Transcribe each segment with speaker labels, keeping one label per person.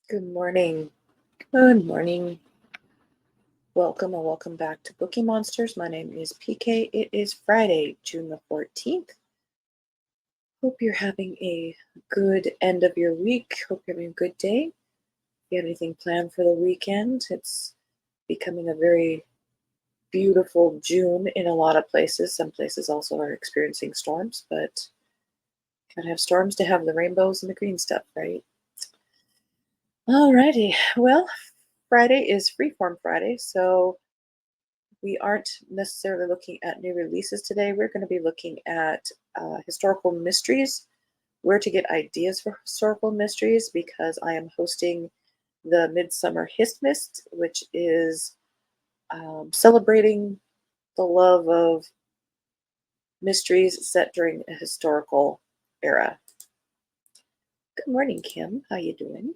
Speaker 1: Good morning. Good morning. Welcome and welcome back to Bookeemonsters. My name is PK. It is Friday, June the 14th. Hope you're having a good end of your week. Hope you're having a good day. If you have anything planned for the weekend, it's becoming a very beautiful June in a lot of places. Some places also are experiencing storms, but gotta have storms to have the rainbows and the green stuff, right? Alrighty. Well, Friday is Freeform Friday, so we aren't necessarily looking at new releases today. We're going to be looking at historical mysteries, where to get ideas for historical mysteries, because I am hosting the Midsummer HystMyst, which is celebrating the love of mysteries set during a historical era. Good morning, Kim. How you doing?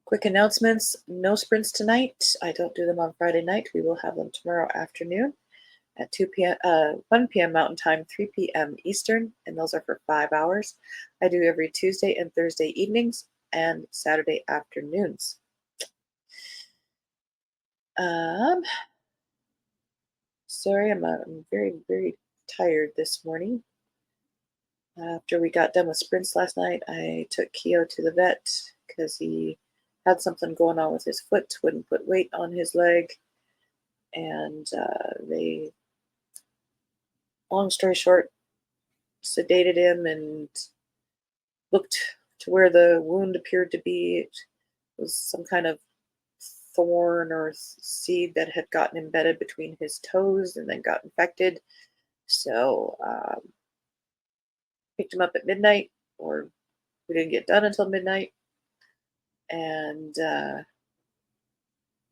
Speaker 1: Quick announcements. No sprints tonight. I don't do them on Friday night. We will have them tomorrow afternoon at 2 p.m., 1 p.m. Mountain Time, 3 p.m. Eastern, and those are for 5 hours. I do every Tuesday and Thursday evenings and Saturday afternoons. Sorry, I'm very, very tired this morning. After we got done with sprints last night, I took Keo to the vet because he had something going on with his foot, wouldn't put weight on his leg, and they, long story short, sedated him and looked to where the wound appeared to be. It was some kind of thorn or seed that had gotten embedded between his toes and then got infected. So picked him up at midnight, or we didn't get done until midnight, and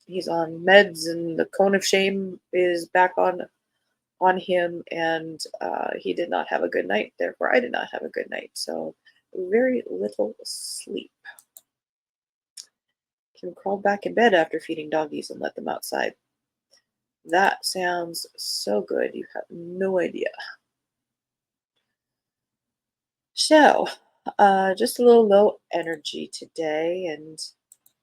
Speaker 1: he's on meds, and the cone of shame is back on him, and he did not have a good night. Therefore, I did not have a good night. So very little sleep. Kim crawled back in bed after feeding doggies and let them outside. That sounds so good. You have no idea. So, just a little low energy today, and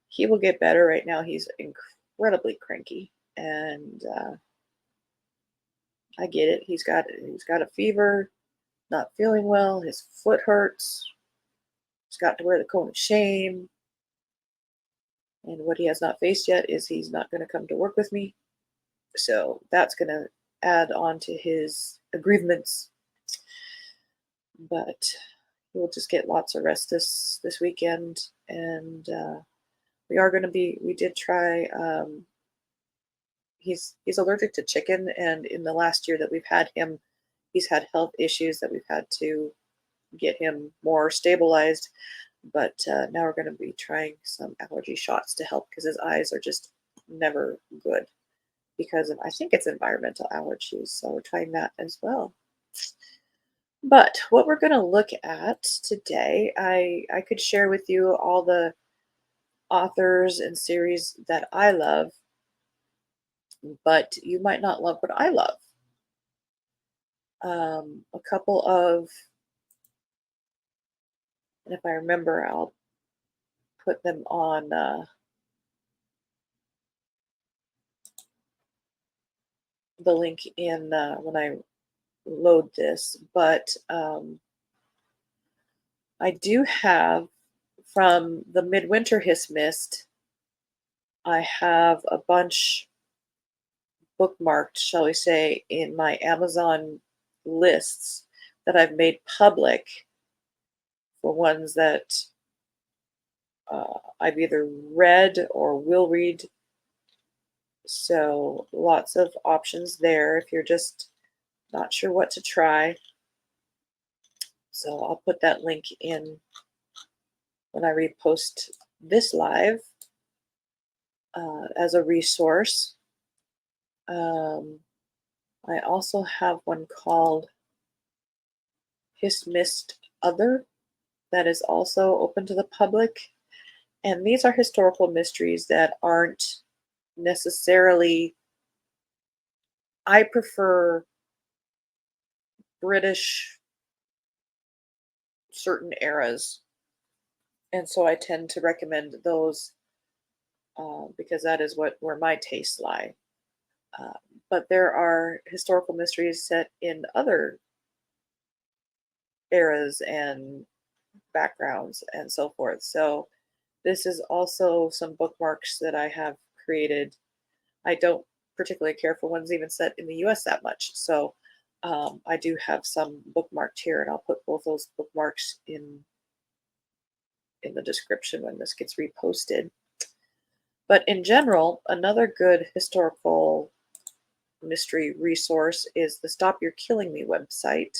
Speaker 1: he will get better. Right now, he's incredibly cranky, and I get it. He's got a fever, not feeling well. His foot hurts. He's got to wear the cone of shame. And what he has not faced yet is he's not going to come to work with me. So that's going to add on to his aggrievements. But we'll just get lots of rest this weekend, and we are going to be. We did try. He's allergic to chicken, and in the last year that we've had him, he's had health issues that we've had to get him more stabilized. But now we're going to be trying some allergy shots to help, because his eyes are just never good because of, I think it's environmental allergies. So we're trying that as well. But what we're going to look at today, I could share with you all the authors and series that I love, but you might not love what I love. A couple of, and if I remember, I'll put them on the link in when I load this. But I do have from the Midwinter HystMyst, I have a bunch bookmarked, shall we say, in my Amazon lists that I've made public for ones that I've either read or will read. So lots of options there if you're just not sure what to try. So I'll put that link in when I repost this live as a resource. I also have one called HystMyst Other that is also open to the public. And these are historical mysteries that aren't necessarily, I prefer British certain eras And so I tend to recommend those because that is where my tastes lie. Uh, but there are historical mysteries set in other eras and backgrounds and so forth. So this is also some bookmarks that I have created. I don't particularly care for ones even set in the US that much. So I do have some bookmarked here, and I'll put both those bookmarks in the description when this gets reposted. But in general, another good historical mystery resource is the Stop You're Killing Me website.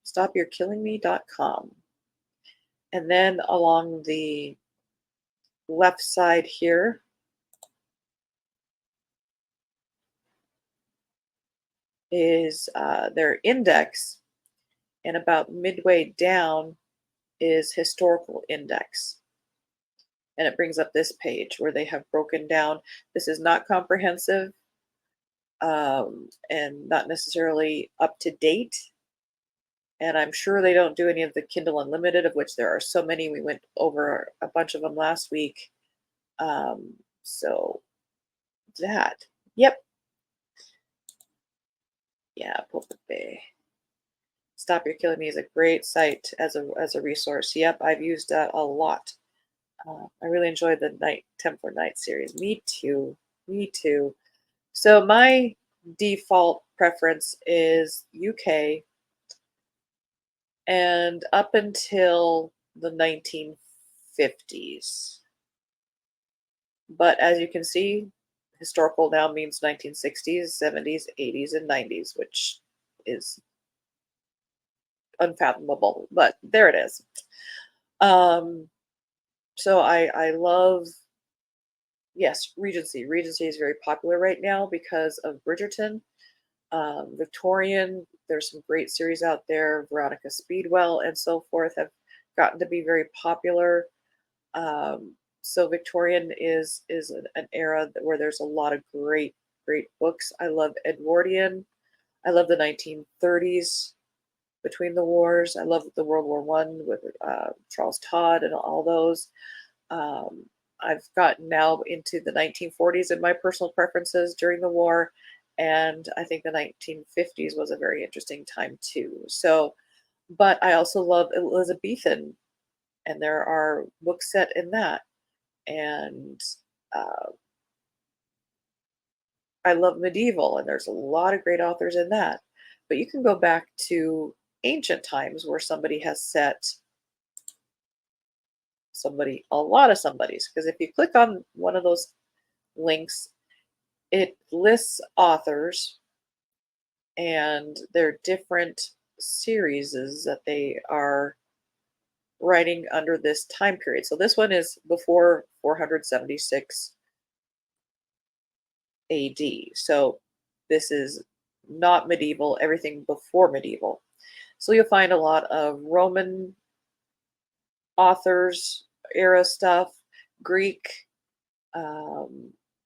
Speaker 1: StopYou'reKillingMe.com. And then along the left side here is their index, and about midway down is historical index. And it brings up this page where they have broken down. This is not comprehensive and not necessarily up to date. And I'm sure they don't do any of the Kindle Unlimited, of which there are so many. We went over a bunch of them last week. So that, yep. Yeah, Pulpit Bay. Stop You're Killing Me is a great site as a resource. Yep, I've used that a lot. I really enjoyed the Templar Night series. Me too. Me too. So my default preference is UK, and up until the 1950s. But as you can see, historical now means 1960s, 70s, 80s, and 90s, which is unfathomable, but there it is. So I love, yes, Regency. Regency is very popular right now because of Bridgerton. Victorian, there's some great series out there. Veronica Speedwell and so forth have gotten to be very popular. So Victorian is an era where there's a lot of great books. I love Edwardian. I love the 1930s between the wars. I love the World War One with Charles Todd and all those. I've gotten now into the 1940s in my personal preferences during the war, and I think the 1950s was a very interesting time too. So, but I also love Elizabethan, and there are books set in that, and uh, I love medieval, and there's a lot of great authors in that. But you can go back to ancient times where somebody has set a lot of somebodies, because if you click on one of those links, it lists authors and their different series that they are writing under this time period. So this one is before 476 AD. So this is not medieval, everything before medieval. So you'll find a lot of Roman authors, era stuff, Greek,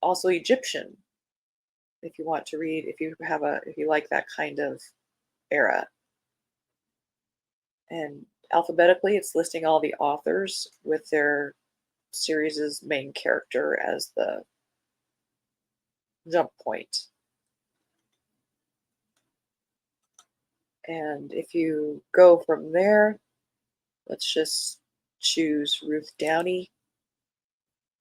Speaker 1: also Egyptian. If you want to read, if you like that kind of era. And alphabetically, it's listing all the authors with their series' main character as the jump point. And if you go from there, let's just choose Ruth Downey.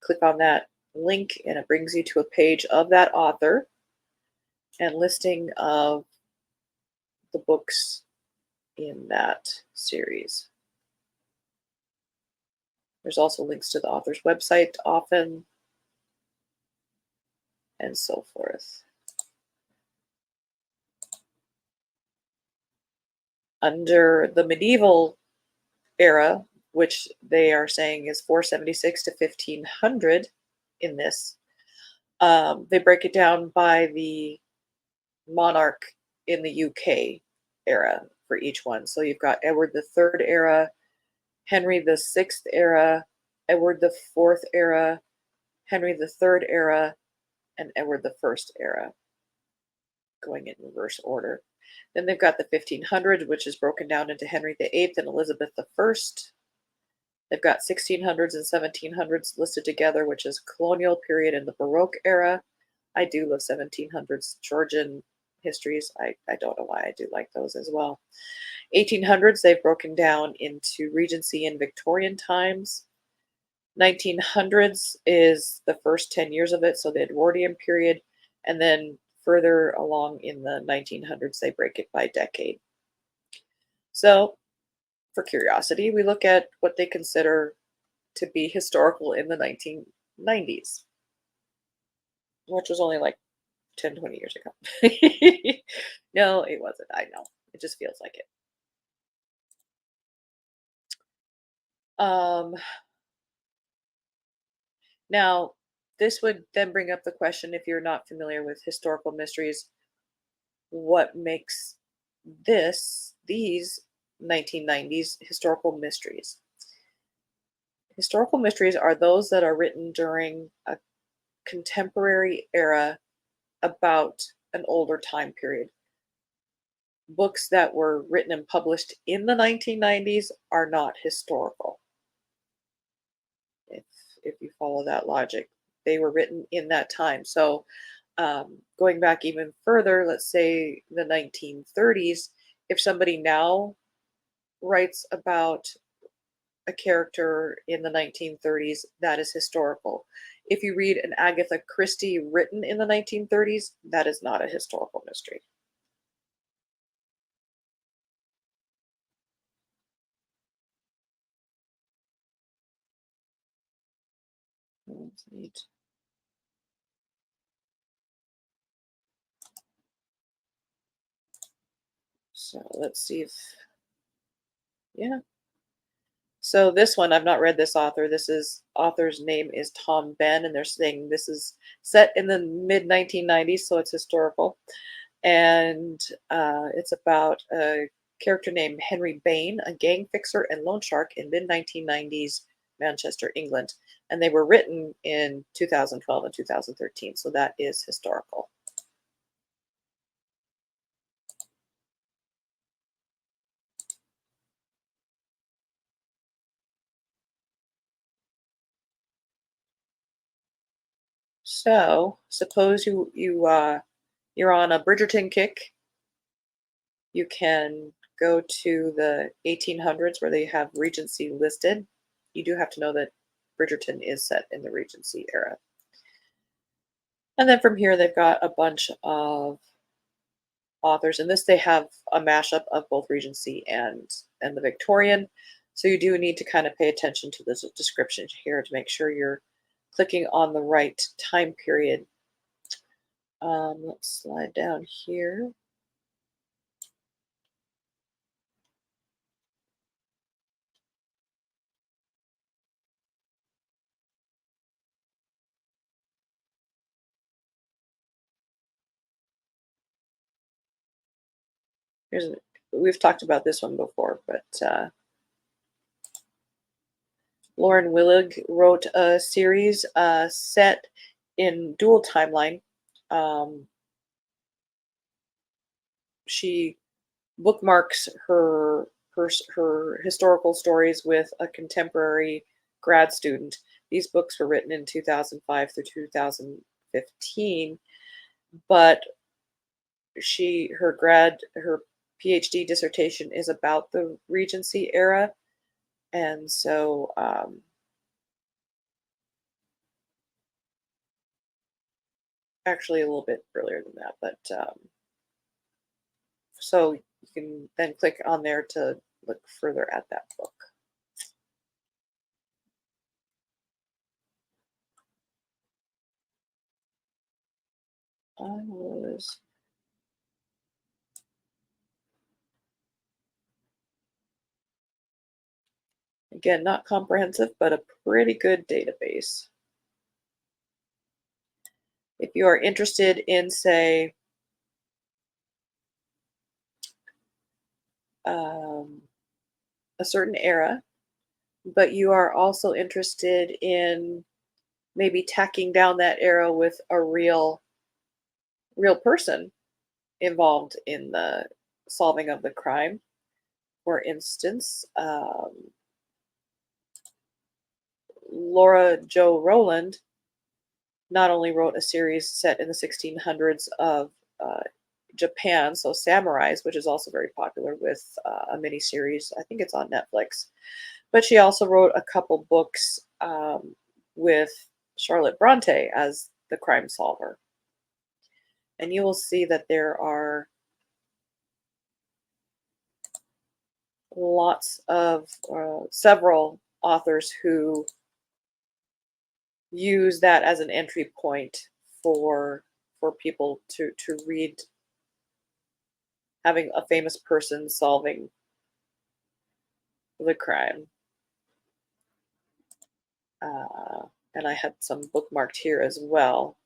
Speaker 1: Click on that link, and it brings you to a page of that author and listing of the books in that series. There's also links to the author's website often, and so forth. Under the medieval era, which they are saying is 476 to 1500 in this, they break it down by the monarch in the UK era for each one. So you've got Edward III era, Henry VI era, Edward IV era, Henry III era, and Edward I era, going in reverse order. Then they've got the 1500s, which is broken down into Henry VIII and Elizabeth I. They've got 1600s and 1700s listed together, which is colonial period and the Baroque era. I do love 1700s Georgian histories. I don't know why I do like those as well. 1800s, they've broken down into Regency and Victorian times. 1900s is the first 10 years of it, so the Edwardian period, and then further along in the 1900s, they break it by decade. So, for curiosity, we look at what they consider to be historical in the 1990s, which was only like 10, 20 years ago. No, it wasn't. I know. It just feels like it. Um, Now, this would then bring up the question, if you're not familiar with historical mysteries, what makes these 1990s historical mysteries? Historical mysteries are those that are written during a contemporary era about an older time period. Books that were written and published in the 1990s are not historical. If you follow that logic, they were written in that time. So going back even further, let's say the 1930s, if somebody now writes about a character in the 1930s, that is historical. If you read an Agatha Christie written in the 1930s, that is not a historical mystery. That's neat. So let's see if, yeah. So this one, I've not read this author. Author's name is Tom Ben, and they're saying this is set in the mid 1990s, so it's historical. And it's about a character named Henry Bain, a gang fixer and loan shark in mid 1990s Manchester, England. And they were written in 2012 and 2013, so that is historical. So suppose you're on a Bridgerton kick. You can go to the 1800s where they have Regency listed. You do have to know that Bridgerton is set in the Regency era. And then from here, they've got a bunch of authors. In this, they have a mashup of both Regency and the Victorian. So you do need to kind of pay attention to the description here to make sure you're clicking on the right time period. Let's slide down here. We've talked about this one before, but Lauren Willig wrote a series set in dual timeline. She bookmarks her historical stories with a contemporary grad student. These books were written in 2005 through 2015, but her PhD dissertation is about the Regency era, and so actually a little bit earlier than that, but so you can then click on there to look further at that book. I was again not comprehensive, but a pretty good database. If you are interested in, say, a certain era, but you are also interested in maybe tacking down that era with a real person involved in the solving of the crime. For instance, Laura Jo Rowland not only wrote a series set in the 1600s of Japan, so samurais, which is also very popular with a miniseries. I think it's on Netflix. But she also wrote a couple books with Charlotte Bronte as the crime solver. And you will see that there are lots of several authors who use that as an entry point for people to read, having a famous person solving the crime. And I had some bookmarked here as well.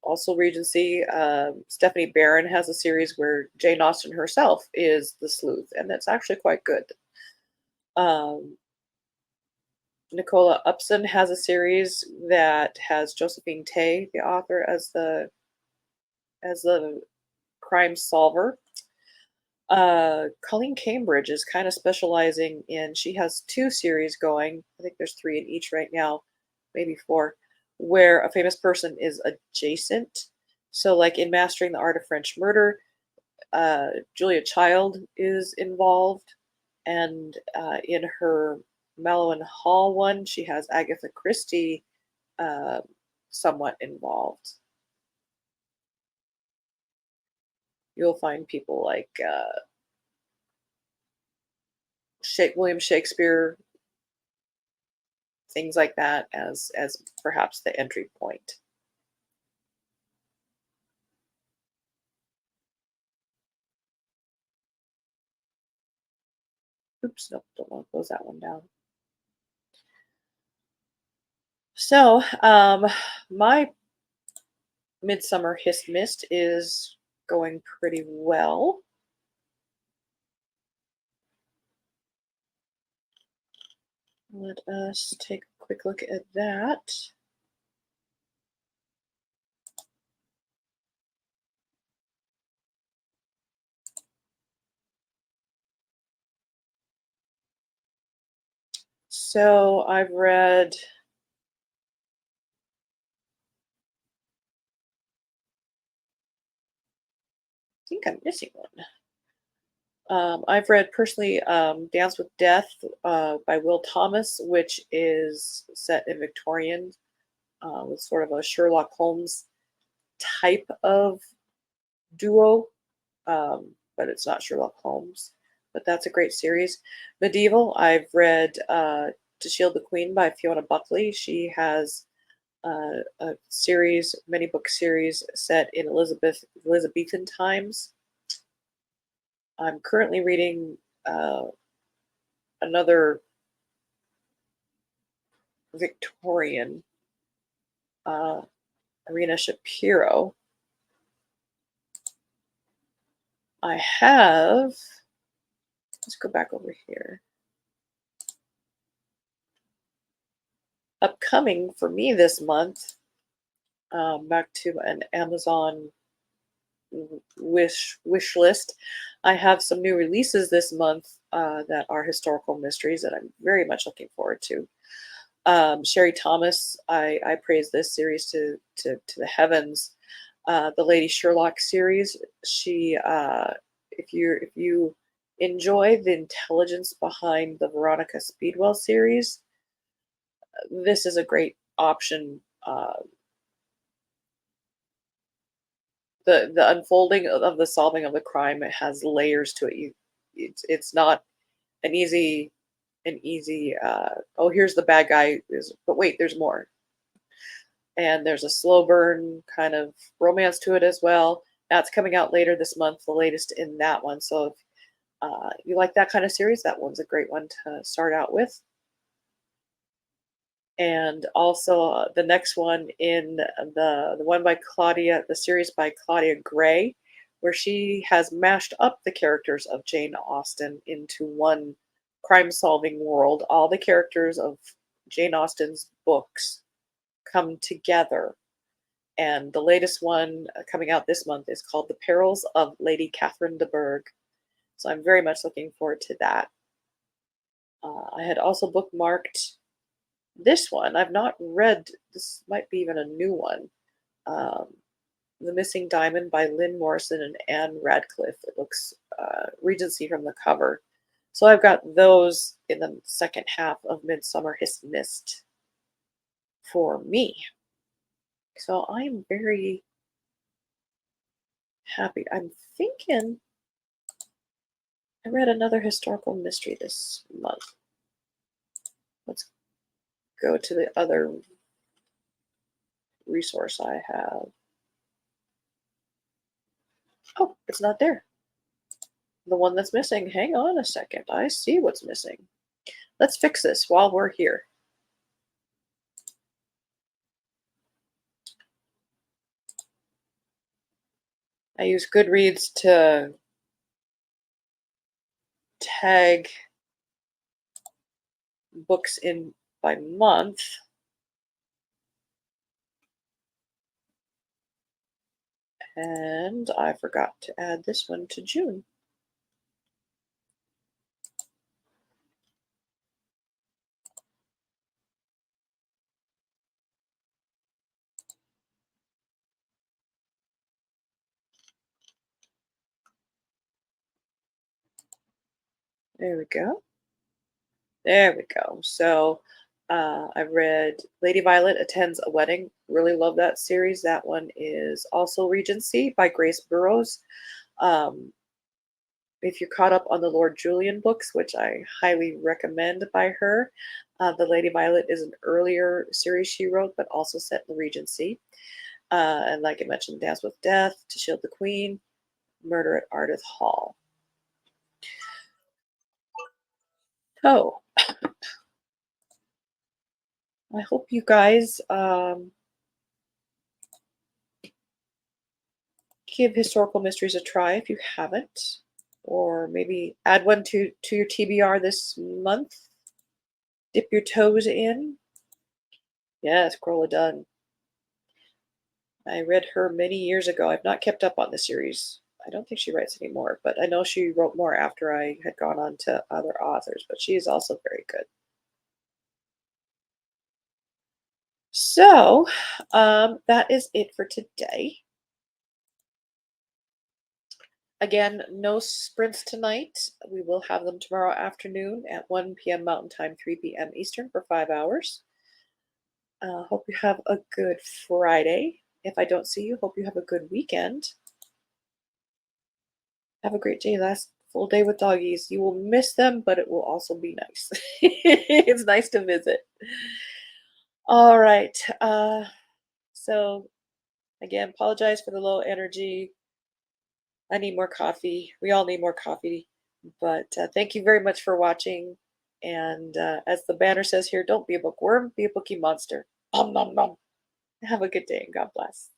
Speaker 1: Also Regency, Stephanie Barron has a series where Jane Austen herself is the sleuth, and that's actually quite good. Nicola Upson has a series that has Josephine Tey, the author, as the crime solver. Colleen Cambridge is kind of specializing in, she has 2 series going, I think there's 3 in each right now, maybe 4, where a famous person is adjacent. So like in Mastering the Art of French Murder, Julia Child is involved, and in her Mallow and Hall one, she has Agatha Christie somewhat involved. You'll find people like William Shakespeare, things like that as perhaps the entry point. Oops, nope, don't want to close that one down. So, my Midsummer HystMyst is going pretty well. Let us take a quick look at that. So I've read I think I'm missing one. I've read personally Dance with Death by Will Thomas, which is set in Victorian with sort of a Sherlock Holmes type of duo, but it's not Sherlock Holmes. But that's a great series. Medieval, I've read To Shield the Queen by Fiona Buckley. She has a series, many book series set in Elizabethan times. I'm currently reading another Victorian, Irina Shapiro. I have, let's go back over here. Upcoming for me this month, back to an Amazon wish list. I have some new releases this month that are historical mysteries that I'm very much looking forward to. Sherry Thomas, I praise this series to the heavens. The Lady Sherlock series. She, if you enjoy the intelligence behind the Veronica Speedwell series, this is a great option. The unfolding of the solving of the crime, it has layers to it. It's not an easy oh, here's the bad guy, but wait, there's more. And there's a slow burn kind of romance to it as well. That's coming out later this month, the latest in that one. So if you like that kind of series, that one's a great one to start out with. And also the next one in the one by Claudia, the series by Claudia Gray, where she has mashed up the characters of Jane Austen into one crime-solving world. All the characters of Jane Austen's books come together And the latest one coming out this month is called The Perils of Lady Catherine de Bourgh. So I'm very much looking forward to that. I had also bookmarked this one. I've not read, this might be even a new one. Um, The Missing Diamond by Lynn Morrison and Anne Radcliffe. It looks Regency from the cover. So I've got those in the second half of Midsummer HystMyst for me. So I'm very happy. I'm thinking I read another historical mystery this month. Let's go to the other resource I have. Oh, it's not there. The one that's missing. Hang on a second. I see what's missing. Let's fix this while we're here. I use Goodreads to tag books in by month. And I forgot to add this one to June. There we go. There we go. So I've read Lady Violet Attends a Wedding. Really love that series. That one is also Regency by Grace Burrows. If you're caught up on the Lord Julian books, which I highly recommend by her, the Lady Violet is an earlier series she wrote, but also set in the Regency. And like I mentioned, Dance with Death, To Shield the Queen, Murder at Ardith Hall. So I hope you guys give historical mysteries a try if you haven't, or maybe add one to your TBR this month. Dip your toes in. Yes, Corolla Dunn. I read her many years ago. I've not kept up on the series. I don't think she writes anymore, but I know she wrote more after I had gone on to other authors, but she is also very good. So that is it for today. Again, no sprints tonight. We will have them tomorrow afternoon at 1 p.m. Mountain Time, 3 p.m. Eastern for 5 hours. Hope you have a good Friday. If I don't see you, hope you have a good weekend. Have a great day. Last full day with doggies. You will miss them, but it will also be nice. It's nice to visit. All right. So again, apologize for the low energy. I need more coffee. We all need more coffee. But thank you very much for watching. And as the banner says here, don't be a bookworm, be a bookie monster. Nom nom nom. Have a good day and God bless.